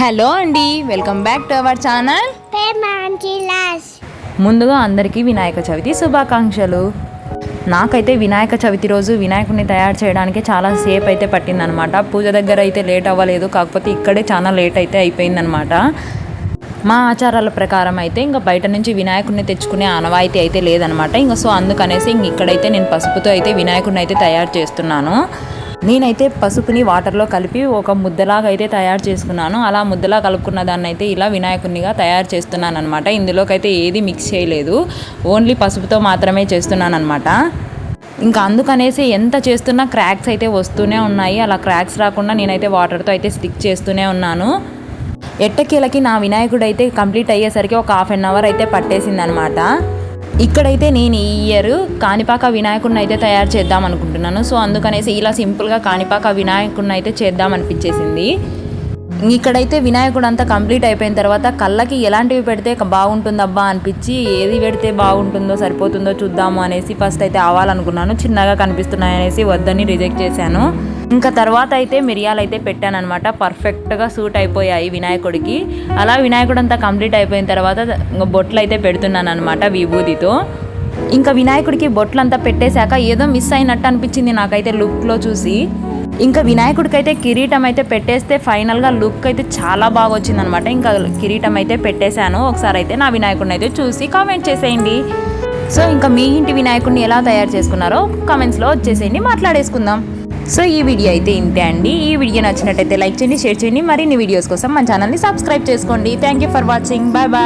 Hello అండి, welcome back to our channel. ముందుగా అందరికీ వినాయక చవితి శుభాకాంక్షలు. నాకైతే వినాయక చవితి రోజు వినాయకుడిని తయారు చేయడానికి చాలా సేపు అయితే పట్టిందనమాట. పూజ దగ్గర అయితే లేట్ అవ్వలేదు, కాకపోతే ఇక్కడే చాలా లేట్ అయితే అయిపోయిందనమాట. మా ఆచారాల ప్రకారం అయితే ఇంకా బయట నుంచి వినాయకుడిని తెచ్చుకునే ఆనవాయితీ అయితే లేదనమాట. ఇంకా సో అందుకనేసి ఇక్కడైతే నేను పసుపుతో అయితే వినాయకుడిని అయితే తయారు చేస్తున్నాను. నేనైతే పసుపుని వాటర్లో కలిపి ఒక ముద్దలాగా అయితే తయారు చేసుకున్నాను. అలా ముద్దలా కలుపుకున్న దాన్ని అయితే ఇలా వినాయకుడినిగా తయారు చేస్తున్నాను అనమాట. ఇందులోకైతే ఏది మిక్స్ చేయలేదు, ఓన్లీ పసుపుతో మాత్రమే చేస్తున్నాను అనమాట. ఇంకా అందుకనేసి ఎంత చేస్తున్నా క్రాక్స్ అయితే వస్తూనే ఉన్నాయి. అలా క్రాక్స్ రాకుండా నేనైతే వాటర్తో అయితే స్టిక్ చేస్తూనే ఉన్నాను. ఎట్టకేలకి నా వినాయకుడు అయితే కంప్లీట్ అయ్యేసరికి ఒక హాఫ్ అన్ అవర్ అయితే పట్టేసింది అనమాట. ఇక్కడైతే నేను ఈ ఇయర్ కాణిపాక వినాయకుడిని అయితే తయారు చేద్దాం అనుకుంటున్నాను. సో అందుకనేసి ఇలా సింపుల్గా కాణిపాక వినాయకుడిని అయితే చేద్దాం అనిపించేసింది. ఇక్కడైతే వినాయకుడు అంతా కంప్లీట్ అయిపోయిన తర్వాత కళ్ళకి ఎలాంటివి పెడితే బాగుంటుందబ్బా అనిపించి ఏది పెడితే బాగుంటుందో సరిపోతుందో చూద్దాము అనేసి ఫస్ట్ అయితే అవ్వాలనుకున్నాను. చిన్నగా కనిపిస్తున్నాయి అనేసి వద్దని రిజెక్ట్ చేశాను. ఇంకా తర్వాత అయితే మిరియాలు అయితే పెట్టాను అనమాట. పర్ఫెక్ట్గా సూట్ అయిపోయాయి వినాయకుడికి. అలా వినాయకుడు అంతా కంప్లీట్ అయిపోయిన తర్వాత బొట్లు అయితే పెడుతున్నాను అనమాట విభూతితో. ఇంకా వినాయకుడికి బొట్లంతా పెట్టేశాక ఏదో మిస్ అయినట్టు అనిపించింది నాకైతే లుక్లో చూసి. ఇంకా వినాయకుడికి అయితే కిరీటం అయితే పెట్టేస్తే ఫైనల్గా లుక్ అయితే చాలా బాగా వచ్చిందనమాట. ఇంకా కిరీటం అయితే పెట్టేశాను. ఒకసారి అయితే నా వినాయకుడిని అయితే చూసి కామెంట్ చేసేయండి. సో ఇంకా మీ ఇంటి వినాయకుడిని ఎలా తయారు చేసుకున్నారో కామెంట్స్లో వచ్చేసేయండి, మాట్లాడేసుకుందాం. సో ఈ వీడియో అయితే ఇంతే అండి. ఈ వీడియో నచ్చినట్టయితే లైక్ చేయండి, షేర్ చేయండి. మరిన్ని వీడియోస్ కోసం మన ఛానల్ని సబ్స్క్రైబ్ చేసుకోండి. Thank you for watching. Bye bye.